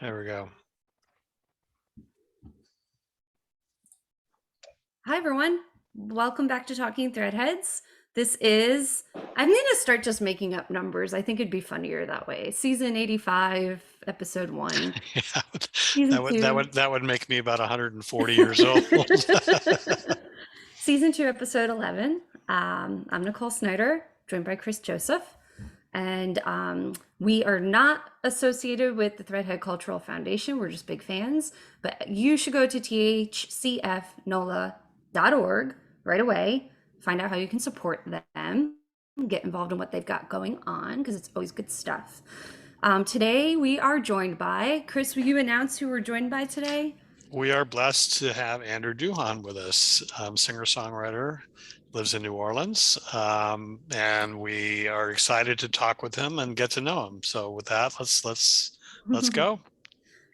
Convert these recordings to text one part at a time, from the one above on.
There we go. Hi, everyone. Welcome back to Talking Threadheads. I'm going to start just making up numbers. I think it'd be funnier that way. Season 85, episode 1. Yeah, Season 2. that would make me about 140 years old. Season 2, episode 11. I'm Nicole Snyder, joined by Chris Joseph. And we are not associated with the Threadhead Cultural Foundation. We're just big fans. But you should go to thcfnola.org right away, find out how you can support them, get involved in what they've got going on, because it's always good stuff. Today we are joined by, Chris, will you announce who we're joined by today? We are blessed to have Andrew Duhon with us, singer-songwriter, lives in New Orleans, and we are excited to talk with him and get to know him. So with that, let's go.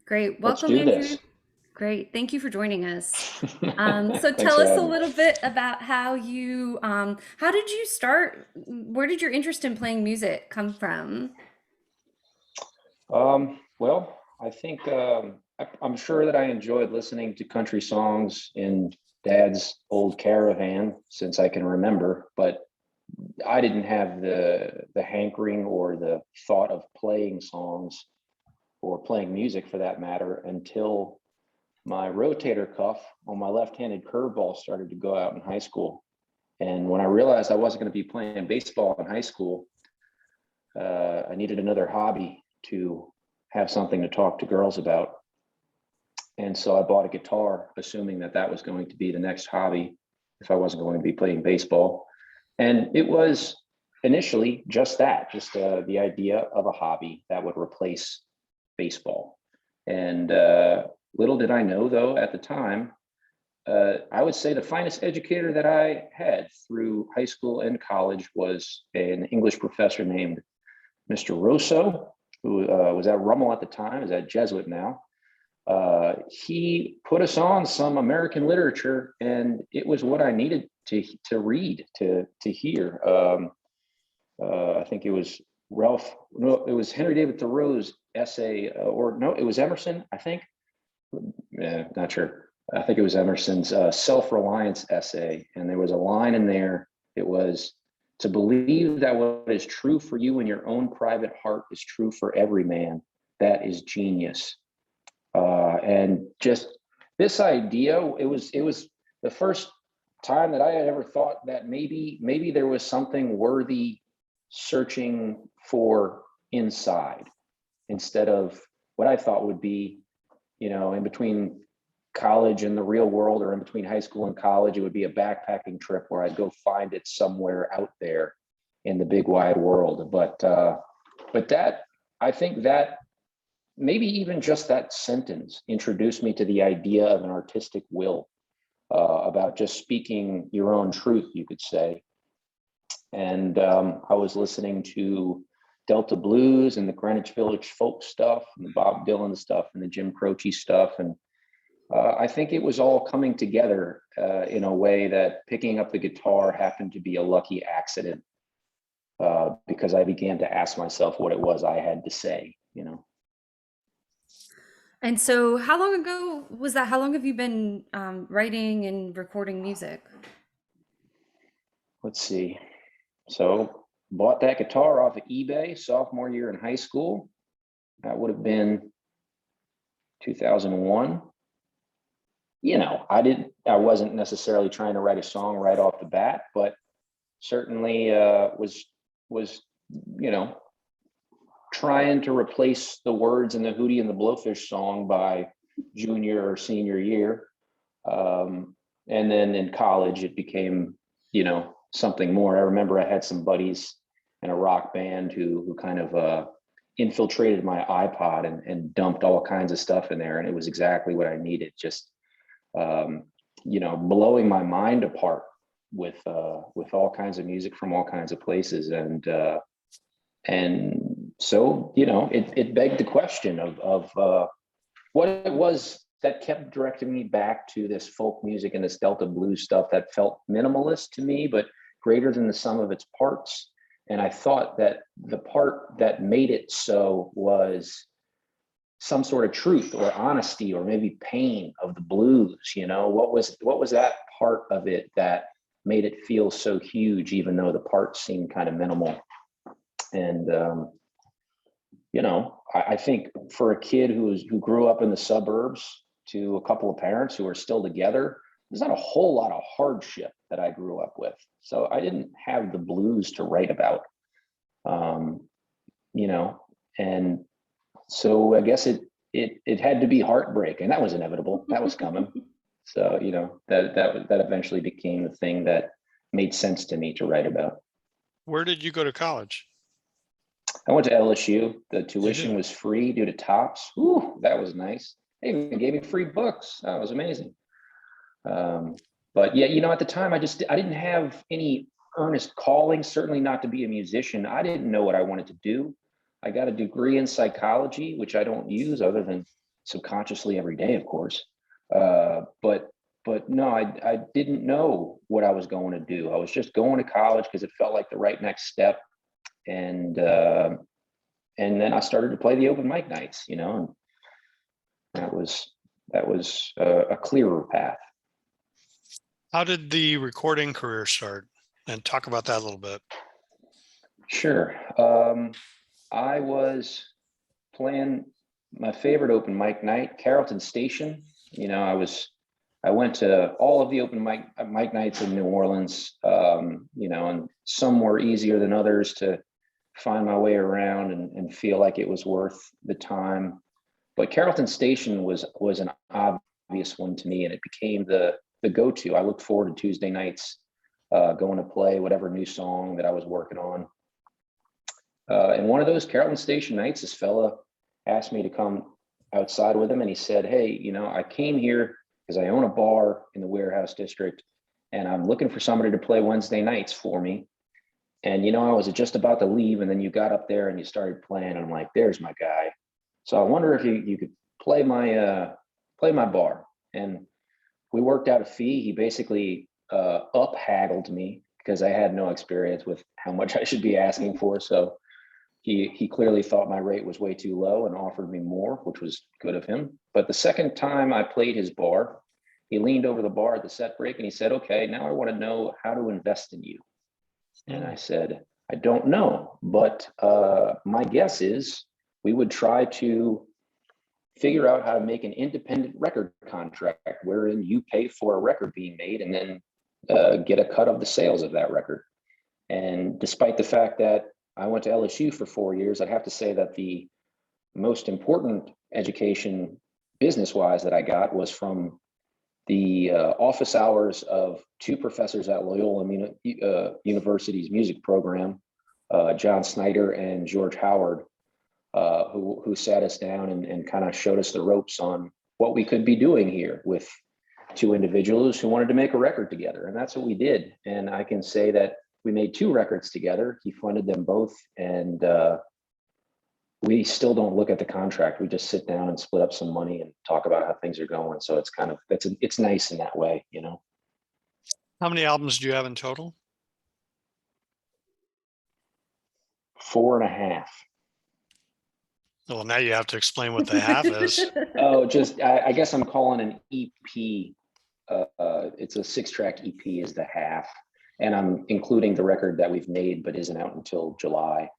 Great. Let's Welcome, do Andrew. this. Great. Thank you for joining us. So Thanks tell for us a having me. little bit about how did you start? Where did your interest in playing music come from? Well, I think I'm sure that I enjoyed listening to country songs in Dad's old caravan since I can remember, but I didn't have the hankering or the thought of playing songs or playing music for that matter until my rotator cuff on my left-handed curveball started to go out in high school. And when I realized I wasn't going to be playing baseball in high school, I needed another hobby to have something to talk to girls about. And so I bought a guitar, assuming that that was going to be the next hobby if I wasn't going to be playing baseball. And it was initially just that, just the idea of a hobby that would replace baseball. And little did I know, though, at the time, I would say the finest educator that I had through high school and college was an English professor named Mr. Rosso, who was at Rummel at the time, is at Jesuit now. He put us on some American literature, and it was what I needed to read, to hear. I think it was it was Henry David Thoreau's essay, it was Emerson, I think. Not sure. I think it was Emerson's self-reliance essay, and there was a line in there. It was, to believe that what is true for you in your own private heart is true for every man. That is genius. And just this idea, it was the first time that I had ever thought that maybe there was something worthy searching for inside, instead of what I thought would be, in between college and the real world, or in between high school and college, it would be a backpacking trip where I'd go find it somewhere out there in the big wide world. But that, I think that maybe even just that sentence introduced me to the idea of an artistic will, about just speaking your own truth, you could say. And I was listening to Delta Blues and the Greenwich Village folk stuff and the Bob Dylan stuff and the Jim Croce stuff. And I think it was all coming together in a way that picking up the guitar happened to be a lucky accident, because I began to ask myself what it was I had to say. And so how long ago was that? How long have you been writing and recording music? Let's see. So bought that guitar off of eBay sophomore year in high school. That would have been 2001. I wasn't necessarily trying to write a song right off the bat, but certainly was trying to replace the words in the Hootie and the Blowfish song by junior or senior year. And then in college, it became, something more. I remember I had some buddies in a rock band who kind of infiltrated my iPod and dumped all kinds of stuff in there. And it was exactly what I needed. Just, blowing my mind apart with all kinds of music from all kinds of places. And so, it begged the question of what it was that kept directing me back to this folk music and this Delta blues stuff that felt minimalist to me, but greater than the sum of its parts. And I thought that the part that made it so was some sort of truth or honesty or maybe pain of the blues. What was that part of it that made it feel so huge, even though the parts seemed kind of minimal? And I think for a kid who grew up in the suburbs to a couple of parents who are still together, there's not a whole lot of hardship that I grew up with. So I didn't have the blues to write about, and so I guess it had to be heartbreak, and that was inevitable. That was coming. So, that eventually became the thing that made sense to me to write about. Where did you go to college? I went to LSU. The tuition did? was free due to TOPS. Ooh, that was nice. They even gave me free books. That was amazing. But yeah, at the time, I didn't have any earnest calling, certainly not to be a musician. I didn't know what I wanted to do. I got a degree in psychology, which I don't use other than subconsciously every day, of course. But no, I didn't know what I was going to do. I was just going to college because it felt like the right next step. And then I started to play the open mic nights, and that was a clearer path. How did the recording career start? And talk about that a little bit. Sure. I was playing my favorite open mic night, Carrollton Station. I went to all of the open mic nights in New Orleans, and some were easier than others to find my way around and feel like it was worth the time. But Carrollton Station was an obvious one to me, and it became the go-to. I looked forward to Tuesday nights, going to play whatever new song that I was working on. And one of those Carrollton Station nights, this fella asked me to come outside with him, and he said, "Hey, I came here because I own a bar in the Warehouse District, and I'm looking for somebody to play Wednesday nights for me. And I was just about to leave, and then you got up there and you started playing, and I'm like, there's my guy. So I wonder if you could play my bar." And we worked out a fee. He basically up haggled me because I had no experience with how much I should be asking for. So he clearly thought my rate was way too low and offered me more, which was good of him. But the second time I played his bar, he leaned over the bar at the set break and he said, "Okay, now I want to know how to invest in you." And I said, "I don't know, but my guess is we would try to figure out how to make an independent record contract wherein you pay for a record being made and then get a cut of the sales of that record." And despite the fact that I went to LSU for 4 years, I'd have to say that the most important education business-wise that I got was from the office hours of two professors at Loyola University's music program, John Snyder and George Howard, who sat us down and kind of showed us the ropes on what we could be doing here with two individuals who wanted to make a record together. And that's what we did. And I can say that we made 2 records together. He funded them both. And we still don't look at the contract. We just sit down and split up some money and talk about how things are going. So it's kind of, it's nice in that way, How many albums do you have in total? 4.5. Well, now you have to explain what the half is. Oh, I guess I'm calling an EP. It's a 6-track EP is the half. And I'm including the record that we've made, but isn't out until July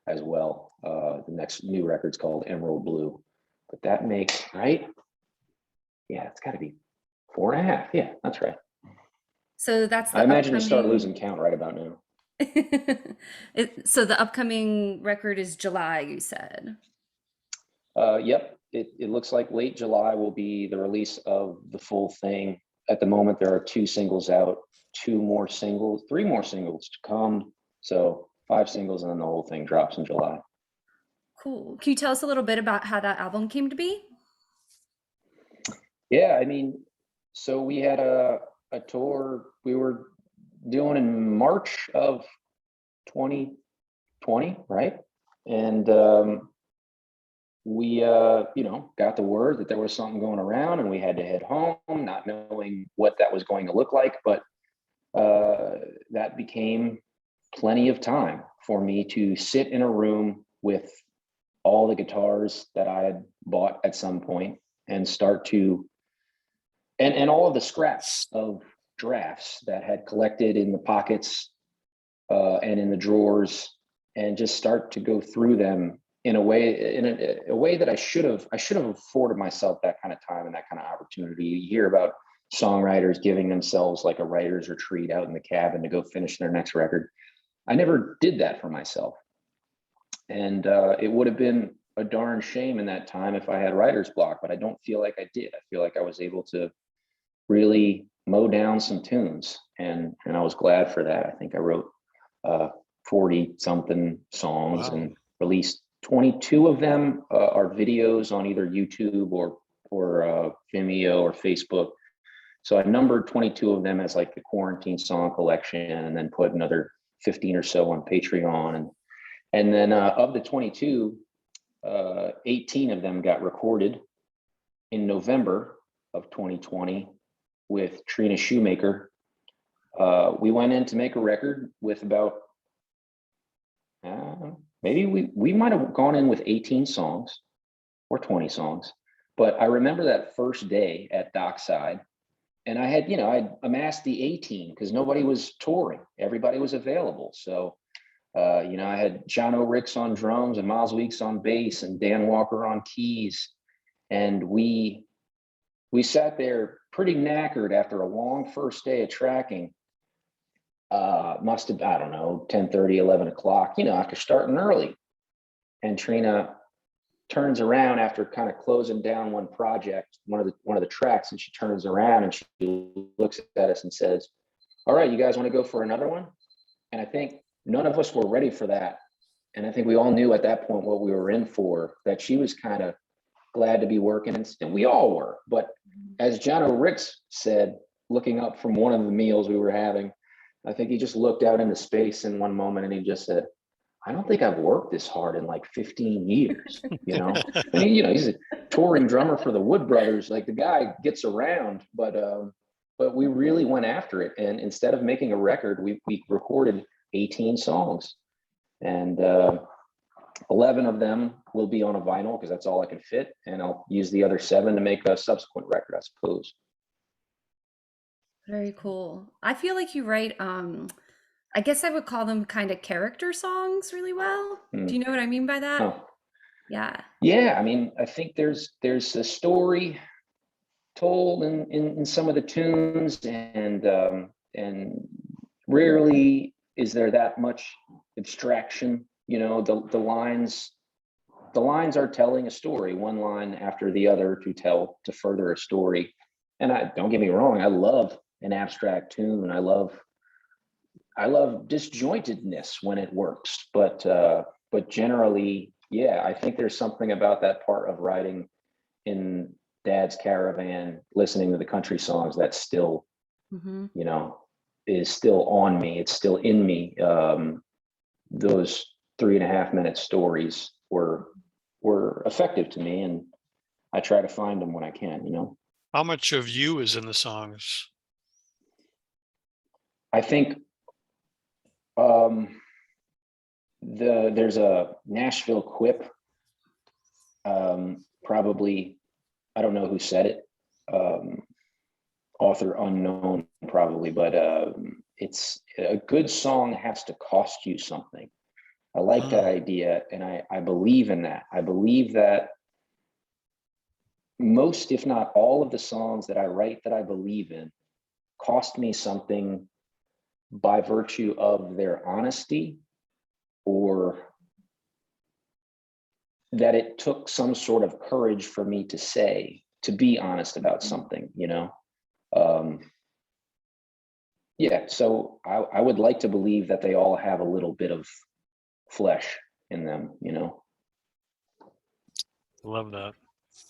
as well. The next new record's called Emerald Blue. But that makes, right? Yeah, it's got to be 4.5. Yeah, that's right. So that's I imagine you start losing count right about now. So the upcoming record is July, you said. Yep. It looks like late July will be the release of the full thing. At the moment, there are 2 singles out, 3 more singles to come. So 5 singles, and then the whole thing drops in July. Cool. Can you tell us a little bit about how that album came to be? Yeah, so we had a tour we were doing in March of 2020, right? And we got the word that there was something going around, and we had to head home, not knowing what that was going to look like. But that became plenty of time for me to sit in a room with all the guitars that I had bought at some point and start to, and all of the scraps of drafts that had collected in the pockets and in the drawers, and just start to go through them in a way, a way that I should have afforded myself that kind of time and that kind of opportunity. You hear about songwriters giving themselves like a writer's retreat out in the cabin to go finish their next record. I never did that for myself. And it would have been a darn shame in that time if I had writer's block, but I don't feel like I did. I feel like I was able to really mow down some tunes, and I was glad for that. I think I wrote 40 something songs. Wow. And released 22 of them are videos on either YouTube or Vimeo or Facebook. So I numbered 22 of them as like the quarantine song collection, and then put another 15 or so on Patreon. And then of the 22, 18 of them got recorded in November of 2020 with Trina Shoemaker. We went in to make a record with about, maybe we might have gone in with 18 songs or 20 songs. But I remember that first day at Dockside, and I had, I amassed the 18 because nobody was touring. Everybody was available. So, I had John O'Ricks on drums and Miles Weeks on bass and Dan Walker on keys. And we sat there pretty knackered after a long first day of tracking. Must have, I don't know, 10:30, 11 o'clock, after starting early. And Trina turns around after kind of closing down one project, one of the tracks, and she turns around and she looks at us and says, "All right, you guys want to go for another one?" And I think none of us were ready for that. And I think we all knew at that point what we were in for, that she was kind of glad to be working, and we all were. But as John O'Ricks said, looking up from one of the meals we were having, I think he just looked out into space in one moment and he just said, "I don't think I've worked this hard in like 15 years, And he's a touring drummer for the Wood Brothers. Like, the guy gets around, but we really went after it. And instead of making a record, we recorded 18 songs, and 11 of them will be on a vinyl because that's all I can fit. And I'll use the other 7 to make a subsequent record, I suppose. Very cool. I feel like you write, I guess I would call them kind of character songs really well. Do you know what I mean by that? Oh. Yeah. Yeah. I mean, I think there's a story told in some of the tunes, and rarely is there that much abstraction. The lines are telling a story, one line after the other to further a story. And don't get me wrong, I love an abstract tune. I love disjointedness when it works, but generally, yeah, I think there's something about that part of writing in Dad's caravan, listening to the country songs, that still, is still on me. It's still in me. Those 3.5-minute stories were effective to me, and I try to find them when I can. How much of you is in the songs? I think there's a Nashville quip, probably, I don't know who said it, author unknown probably, but it's a good song has to cost you something. I like that idea, and I believe in that. I believe that most, if not all, of the songs that I write that I believe in cost me something by virtue of their honesty, or that it took some sort of courage for me to be honest about something, yeah, so I would like to believe that they all have a little bit of flesh in them, Love that.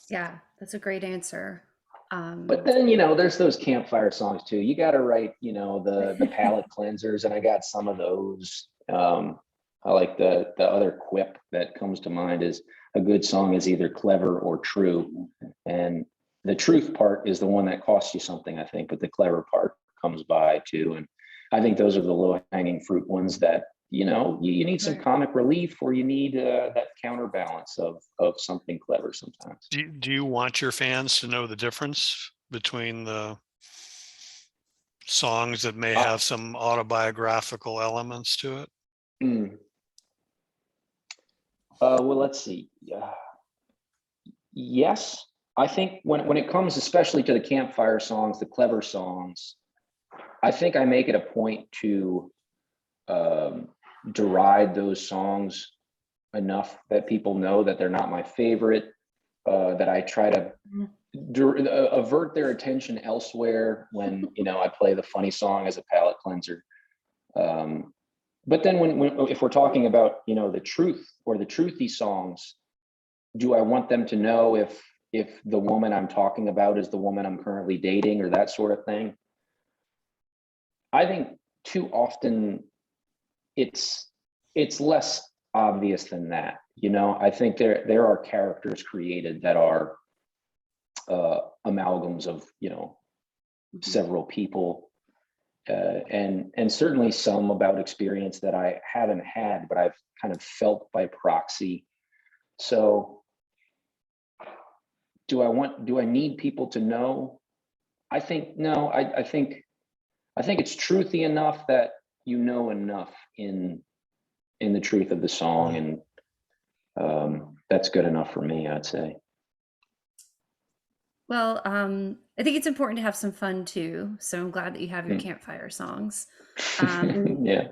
Yeah, that's a great answer. But then, there's those campfire songs too. You got to write, the palate cleansers, and I got some of those. I like the other quip that comes to mind is, a good song is either clever or true. And the truth part is the one that costs you something, I think, but the clever part comes by too. And I think those are the low hanging fruit ones that you need some Right. comic relief, or you need that counterbalance of something clever sometimes. Do you want your fans to know the difference between the songs that may Uh, have some autobiographical elements to it? mm, well, let's see. Yes, I think when it comes especially to the campfire songs, the clever songs, I think I make it a point to um, deride those songs enough that people know that they're not my favorite, that I try to avert their attention elsewhere when I play the funny song as a palate cleanser. But then when if we're talking about the truth or the truthy songs, do I want them to know if the woman I'm talking about is the woman I'm currently dating, or that sort of thing? I think too often it's less obvious than that. I think there are characters created that are amalgams of several people, and certainly some about experience that I haven't had, but I've kind of felt by proxy. So do I need people to know? I think no. I think it's truthy enough that enough in the truth of the song, and that's good enough for me, I'd say. Well, I think it's important to have some fun too. So I'm glad that you have your Mm. campfire songs. Um, Yeah.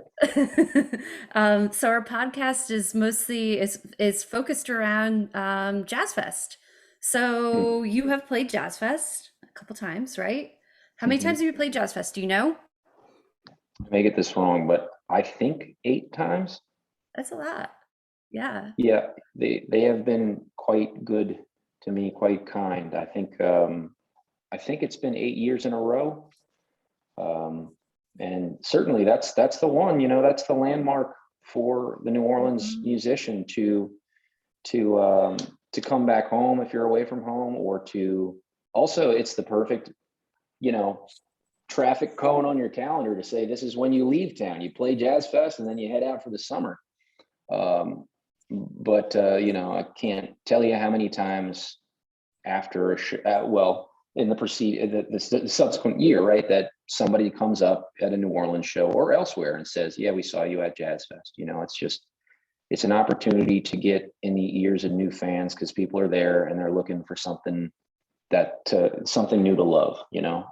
so our podcast is mostly is focused around Jazz Fest. So Mm. you have played Jazz Fest a couple times, right? How many Mhm. times have you played Jazz Fest? Do you know? I may get this wrong, but I think 8 times. That's a lot. Yeah. Yeah, they have been quite good to me, quite kind. I think it's been 8 years in a row. And certainly that's the one, that's the landmark for the New Orleans Mhm. musician to um to come back home if you're away from home, or to also it's the perfect, you know, traffic cone on your calendar to say this is when you leave town. You play Jazz Fest and then you head out for the summer. Um, but I can't tell you how many times after well, in the the subsequent year, right, that somebody comes up at a New Orleans show or elsewhere and says, "Yeah, we saw you at Jazz Fest." It's an opportunity to get in the ears of new fans because people are there and they're looking for something new to love,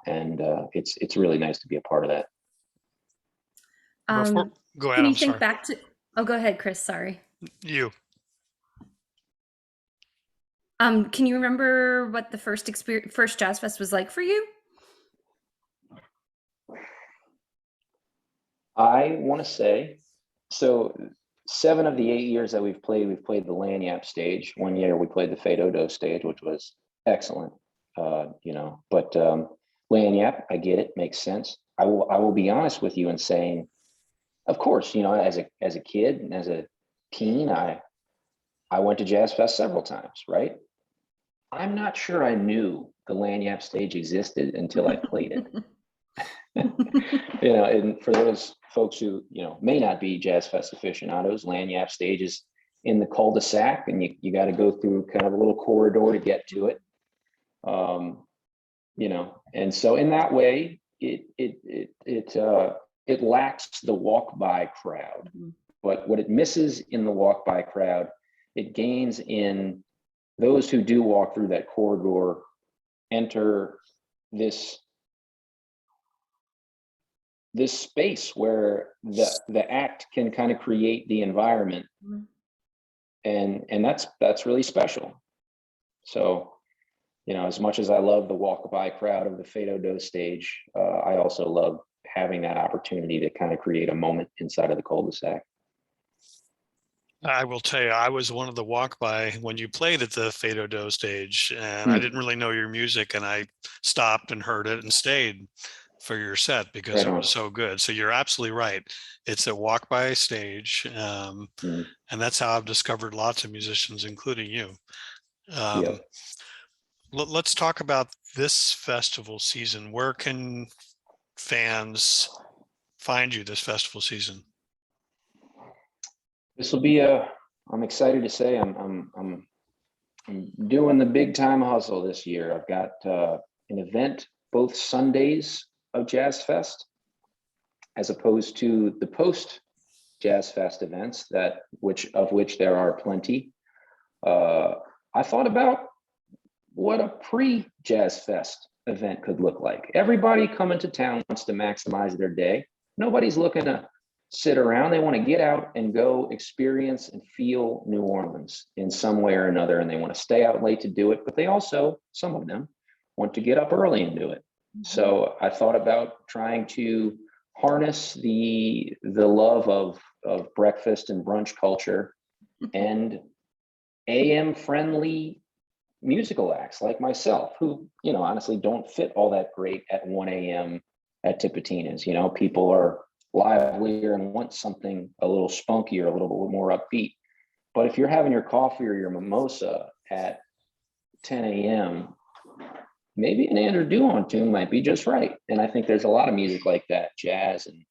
and it's really nice to be a part of that. Before, Um, go ahead, can you I'm think sorry. back to? Oh, go ahead, Chris. Sorry. You. Can you remember what the first Jazz Fest was like for you? I want to say, so 7 of the 8 years that we've played the Lanyap stage. One year we played the Fado stage, which was excellent. But Lanyap, I get it, makes sense. I will be honest with you in saying, of course, as a kid and as a teen, I went to Jazz Fest several times, right? I'm not sure I knew the Lanyap stage existed until I played it. And for those folks who may not be Jazz Fest aficionados, Lanyap stage is in the cul-de-sac, and you got to go through kind of a little corridor to get to it. And so in that way, it lacks the walk-by crowd. Mhm. But what it misses in the walk-by crowd, it gains in those who do walk through that corridor, enter this space where the act can kind of create the environment, Mhm. and that's really special. So as much as I love the walk-by crowd of the Fado stage, I also love having that opportunity to kind of create a moment inside of the cul-de-sac. I will tell you, I was one of the walk by when you played at the Fado Do stage, and I Hmm. didn't really know your music, and I stopped and heard it and stayed for your set because Right it on. was so good. So you're absolutely right. It's a walk by stage, Mm. and that's how I've discovered lots of musicians, including you. Um, Yep. let's talk about this festival season. Where can fans find you this festival season? This will be I'm excited to say I'm doing the big time hustle this year. I've got an event both Sundays of Jazz Fest, as opposed to the post Jazz Fest events of which there are plenty. I thought about what a pre-Jazz Fest event could look like. Everybody coming to town wants to maximize their day. Nobody's looking to sit around. They want to get out and go experience and feel New Orleans in some way or another. And they want to stay out late to do it, but they also, some of them, want to get up early and do it. So I thought about trying to harness the love of breakfast and brunch culture and AM friendly musical acts like myself, who, honestly don't fit all that great at 1 a.m. at Tipitina's. People are livelier and want something a little spunkier, a little bit more upbeat. But if you're having your coffee or your mimosa at 10 a.m., maybe an Andrew Duhon tune might be just right. And I think there's a lot of music like that, jazz and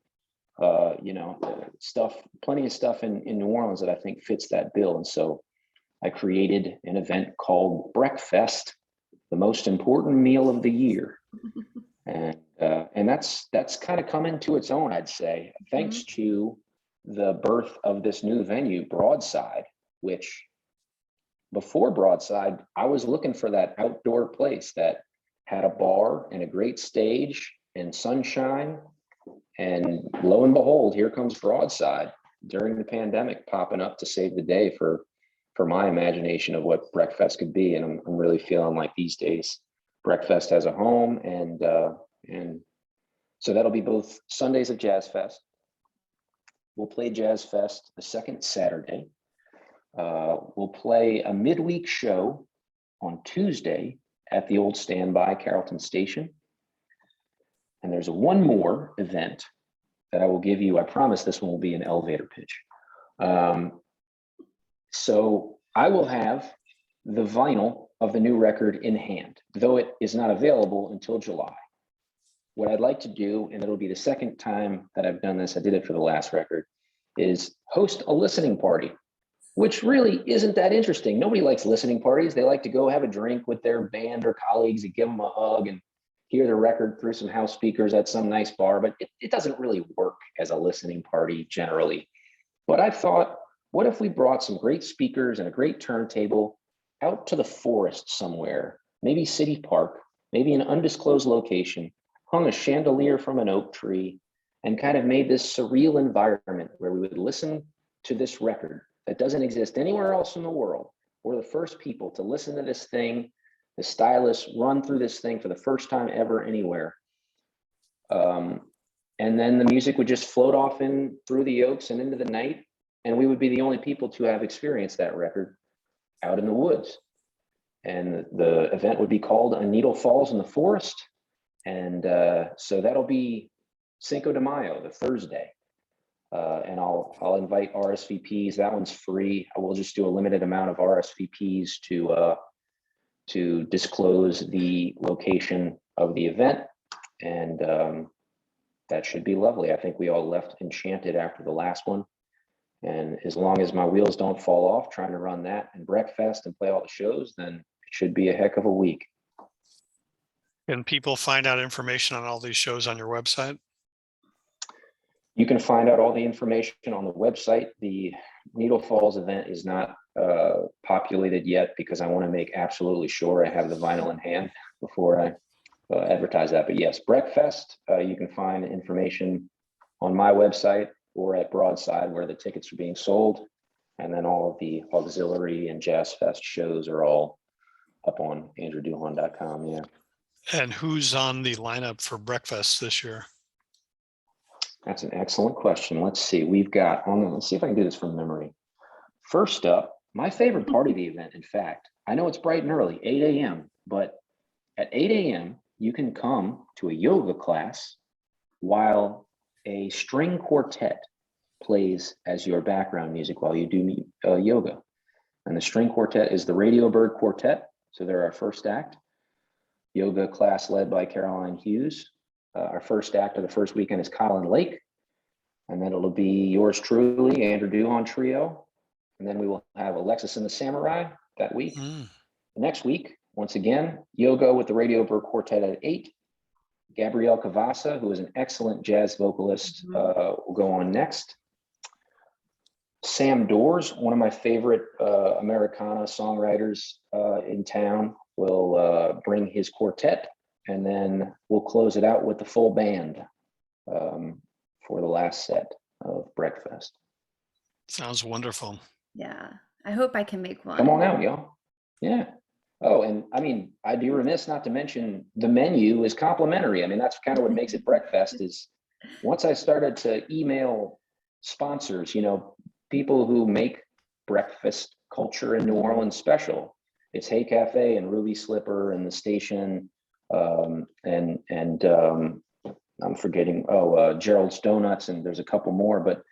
stuff, plenty of stuff in New Orleans that I think fits that bill. And so I created an event called Breakfast, the most important meal of the year. And that's kind of come into its own, I'd say, thanks to the birth of this new venue, Broadside, which before Broadside, I was looking for that outdoor place that had a bar and a great stage and sunshine. And lo and behold, here comes Broadside during the pandemic, popping up to save the day for my imagination of what Breakfast could be. And I'm really feeling like these days Breakfast has a home. And so that'll be both Sundays of Jazz Fest. We'll play Jazz Fest the second Saturday. We'll play a midweek show on Tuesday at the old standby Carrollton Station. And there's one more event that I will give you. I promise this one will be an elevator pitch. So I will have the vinyl of the new record in hand, though it is not available until July. What I'd like to do, and it'll be the second time that I've done this, I did it for the last record, is host a listening party, which really isn't that interesting. Nobody likes listening parties. They like to go have a drink with their band or colleagues and give them a hug and hear the record through some house speakers at some nice bar, but it doesn't really work as a listening party generally. But I thought, what if we brought some great speakers and a great turntable out to the forest somewhere, maybe City Park, maybe an undisclosed location, hung a chandelier from an oak tree, and kind of made this surreal environment where we would listen to this record that doesn't exist anywhere else in the world. We're the first people to listen to this thing, the stylists run through this thing for the first time ever anywhere. And then the music would just float off in through the oaks and into the night. And we would be the only people to have experienced that record out in the woods. And the event would be called A Needle Falls in the Forest. And so that'll be Cinco de Mayo, the Thursday. And I'll invite RSVPs. That one's free. I will just do a limited amount of RSVPs to disclose the location of the event. And that should be lovely. I think we all left enchanted after the last one. And as long as my wheels don't fall off trying to run that and Breakfast and play all the shows, then it should be a heck of a week. Can people find out information on all these shows on your website? You can find out all the information on the website. The Needle Falls event is not populated yet because I want to make absolutely sure I have the vinyl in hand before I advertise that. But yes, Breakfast, you can find information on my website or at Broadside where the tickets are being sold. And then all of the auxiliary and Jazz Fest shows are all up on andrewduhon.com. Yeah. And who's on the lineup for Breakfast this year? That's an excellent question. Let's see. We've got, let's see if I can do this from memory. First up, my favorite part of the event, in fact, I know it's bright and early, 8 a.m., but at 8 a.m., you can come to a yoga class while a string quartet plays as your background music while you do yoga. And the string quartet is the Radio Bird Quartet. So they're our first act. Yoga class led by Caroline Hughes. Our first act of the first weekend is Colin Lake. And then it'll be yours truly, Andrew Duhon Trio. And then we will have Alexis and the Samurai that week. Next week, once again, Yoga with the Radio Bird Quartet at 8. Gabrielle Cavassa, who is an excellent jazz vocalist, will go on next. Sam Doors, one of my favorite Americana songwriters in town, will bring his quartet, and then we'll close it out with the full band for the last set of Breakfast. Sounds wonderful. Yeah, I hope I can make one. Come on out, y'all. Yeah. Oh, and I mean, I'd be remiss not to mention the menu is complimentary. I mean, that's kind of what makes it Breakfast. Is once I started to email sponsors, you know, people who make breakfast culture in New Orleans special. It's Hey Cafe and Ruby Slipper and the Station, and I'm forgetting, Gerald's Donuts, and there's a couple more. But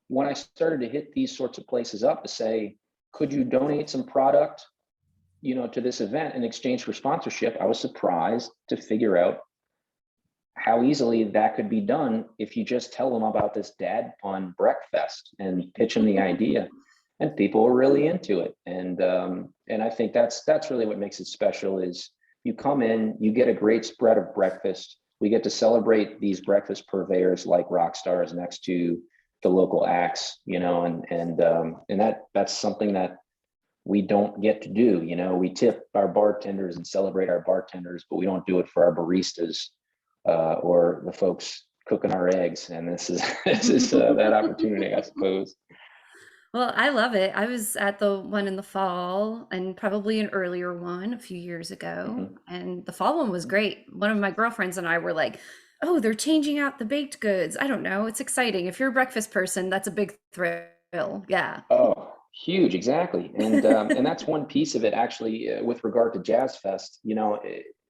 when I started to hit these sorts of places up to say, could you donate some product, you know, to this event in exchange for sponsorship, I was surprised to figure out how easily that could be done if you just tell them about this dad fun breakfast and pitch them the idea, and people are really into it. And I think that's really what makes it special. Is you come in, you get a great spread of breakfast. We get to celebrate these breakfast purveyors like rock stars next to the local acts, you know, and that's something that we don't get to do. You know, we tip our bartenders and celebrate our bartenders, but we don't do it for our baristas or the folks cooking our eggs. And this is that opportunity, I suppose. Well, I love it. I was at the one in the fall and probably an earlier one a few years ago. And the fall one was great. One of my girlfriends and I were like, oh, they're changing out the baked goods. I don't know. It's exciting. If you're a breakfast person, that's a big thrill. Yeah. Oh, huge. Exactly. And that's one piece of it, actually, with regard to Jazz Fest. You know,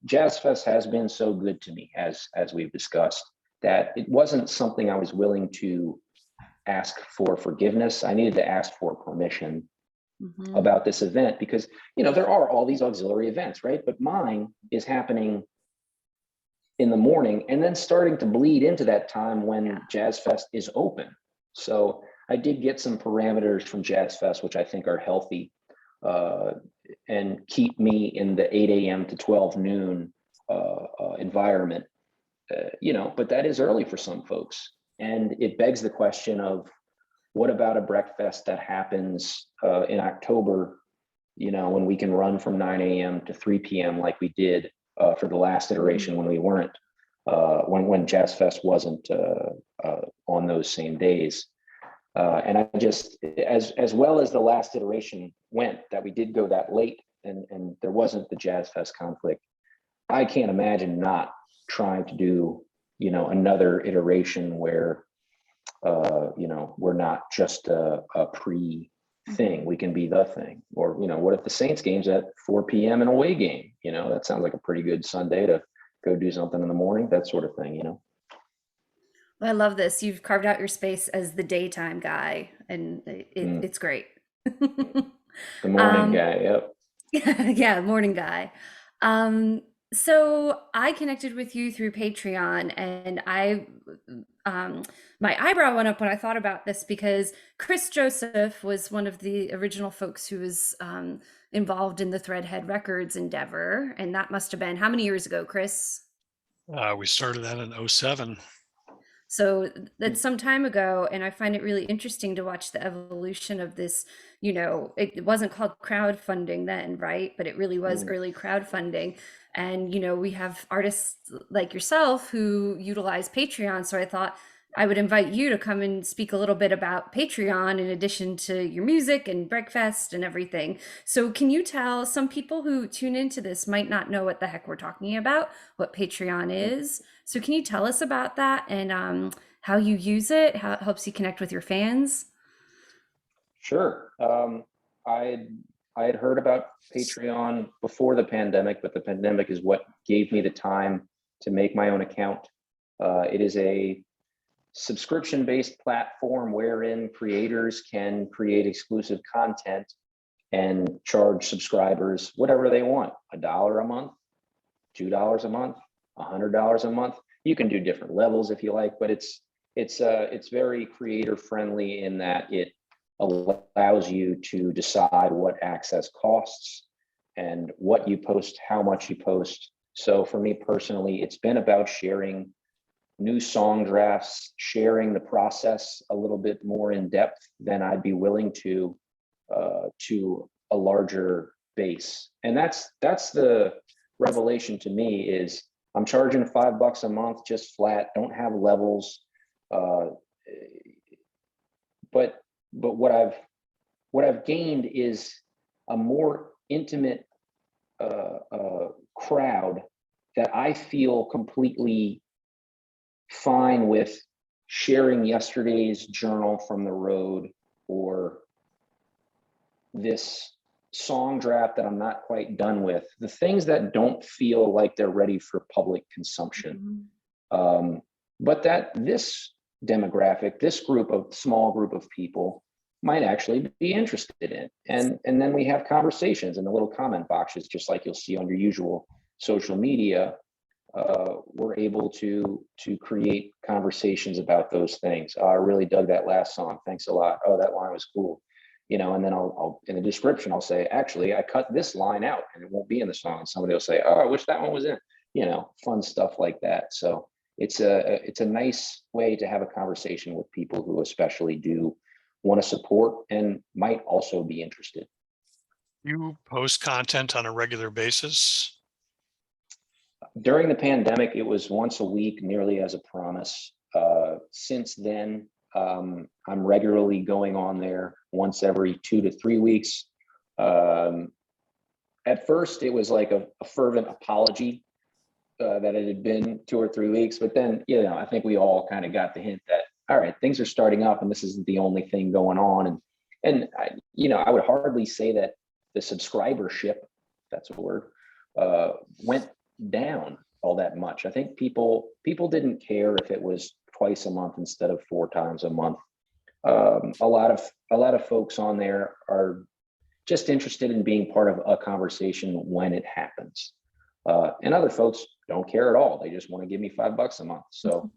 Jazz Fest has been so good to me, as we've discussed, that it wasn't something I was willing to ask for forgiveness. I needed to ask for permission about this event, because, you know, there are all these auxiliary events, right? But mine is happening in the morning and then starting to bleed into that time when Jazz Fest is open. So I did get some parameters from Jazz Fest, which I think are healthy and keep me in the 8 a.m. to 12 noon environment, you know, but that is early for some folks. And it begs the question of, what about a breakfast that happens in October, you know, when we can run from 9 a.m. to 3 p.m. like we did for the last iteration when we weren't, when Jazz Fest wasn't on those same days. And I just, as well as the last iteration went, that we did go that late and there wasn't the Jazz Fest conflict, I can't imagine not trying to do, you know, another iteration where, you know, we're not just a pre thing, we can be the thing. Or, you know, what if the Saints game's at 4 p.m. an away game? You know, that sounds like a pretty good Sunday to go do something in the morning, that sort of thing, you know. Well, I love this. You've carved out your space as the daytime guy, and it's great. The morning guy, yep. Yeah, morning guy. So I connected with you through Patreon, and my eyebrow went up when I thought about this, because Chris Joseph was one of the original folks who was involved in the Threadhead Records endeavor, and that must have been how many years ago, Chris? We started that in 2007. So that's some time ago, and I find it really interesting to watch the evolution of this. You know, it wasn't called crowdfunding then, right? But it really was early crowdfunding. And, you know, we have artists like yourself who utilize Patreon. So I thought I would invite you to come and speak a little bit about Patreon in addition to your music and Breakfast and everything. So can you tell, some people who tune into this might not know what the heck we're talking about, what Patreon is. So can you tell us about that and how you use it, how it helps you connect with your fans? Sure. I had heard about Patreon before the pandemic, but the pandemic is what gave me the time to make my own account. It is a subscription-based platform wherein creators can create exclusive content and charge subscribers whatever they want, $1 a month, $2 a month, $100 a month. You can do different levels if you like, but it's it's very creator friendly in that it allows you to decide what access costs and what you post, how much you post. So for me personally, it's been about sharing new song drafts, sharing the process a little bit more in depth than I'd be willing to a larger base. And that's the revelation to me is I'm charging $5 a month, just flat, don't have levels. But what I've gained is a more intimate crowd that I feel completely fine with sharing yesterday's journal from the road or this song draft that I'm not quite done with, the things that don't feel like they're ready for public consumption. But that this demographic, this small group of people might actually be interested in. And then we have conversations in the little comment boxes, just like you'll see on your usual social media. We're able to create conversations about those things. I really dug that last song. Thanks a lot. Oh, that line was cool. And then I'll in the description, I'll say, actually, I cut this line out and it won't be in the song. And somebody will say, oh, I wish that one was in, fun stuff like that. So it's a nice way to have a conversation with people who especially do want to support and might also be interested. You post content on a regular basis? During the pandemic, it was once a week, nearly as a promise. Since then, I'm regularly going on there once every 2 to 3 weeks. At first, it was like a fervent apology that it had been 2 or 3 weeks, but then, I think we all kind of got the hint that, all right, things are starting up and this isn't the only thing going on. And I would hardly say that the subscribership, if that's a word, went down all that much. I think people didn't care if it was twice a month instead of 4 times a month. A lot of folks on there are just interested in being part of a conversation when it happens. And other folks don't care at all. They just want to give me $5 a month. So,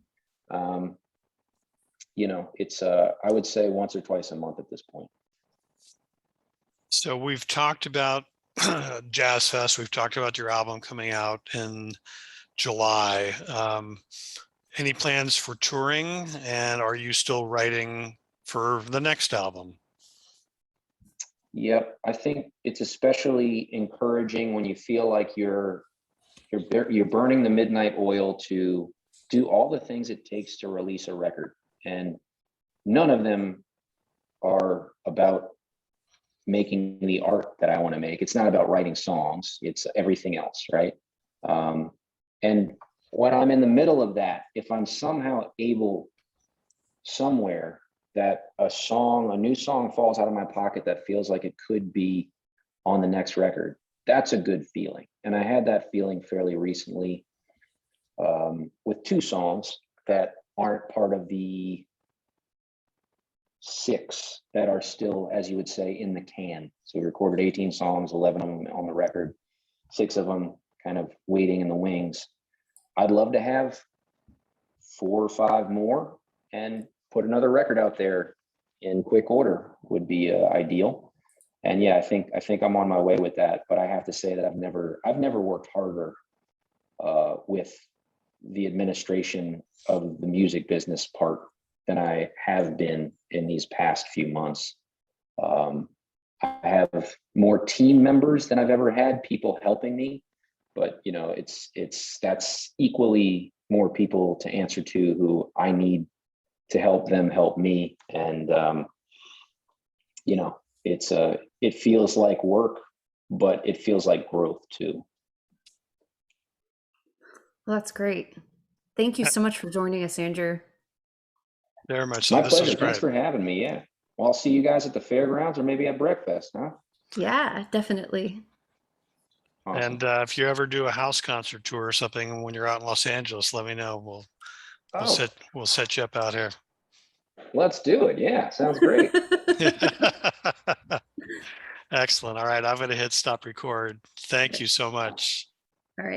it's I would say once or twice a month at this point. So we've talked about Jazz Fest. We've talked about your album coming out in July. Any plans for touring? And are you still writing for the next album? Yep. I think it's especially encouraging when you feel like you're burning the midnight oil to do all the things it takes to release a record. And none of them are about making the art that I want to make. It's not about writing songs. It's everything else, right? And when I'm in the middle of that, if I'm somehow able somewhere that a new song falls out of my pocket that feels like it could be on the next record, that's a good feeling. And I had that feeling fairly recently with 2 songs that aren't part of the 6 that are still, as you would say, in the can. So we recorded 18 songs, 11 of them on the record, 6 of them kind of waiting in the wings. I'd love to have 4 or 5 more and put another record out there in quick order would be ideal. And yeah, I think I'm on my way with that. But I have to say that I've never worked harder with the administration of the music business part than I have been in these past few months. I have more team members than I've ever had, people helping me, but that's equally more people to answer to who I need to help them help me. And it feels like work, but it feels like growth too. Well, that's great. Thank you so much for joining us, Andrew. Very much so. My This was pleasure. great. Thanks for having me. Yeah. Well, I'll see you guys at the fairgrounds or maybe at breakfast, huh? Yeah, definitely. Awesome. And if you ever do a house concert tour or something when you're out in Los Angeles, let me know. We'll set you up out here. Let's do it. Yeah, sounds great. Excellent. All right, I'm going to hit stop record. Thank you so much.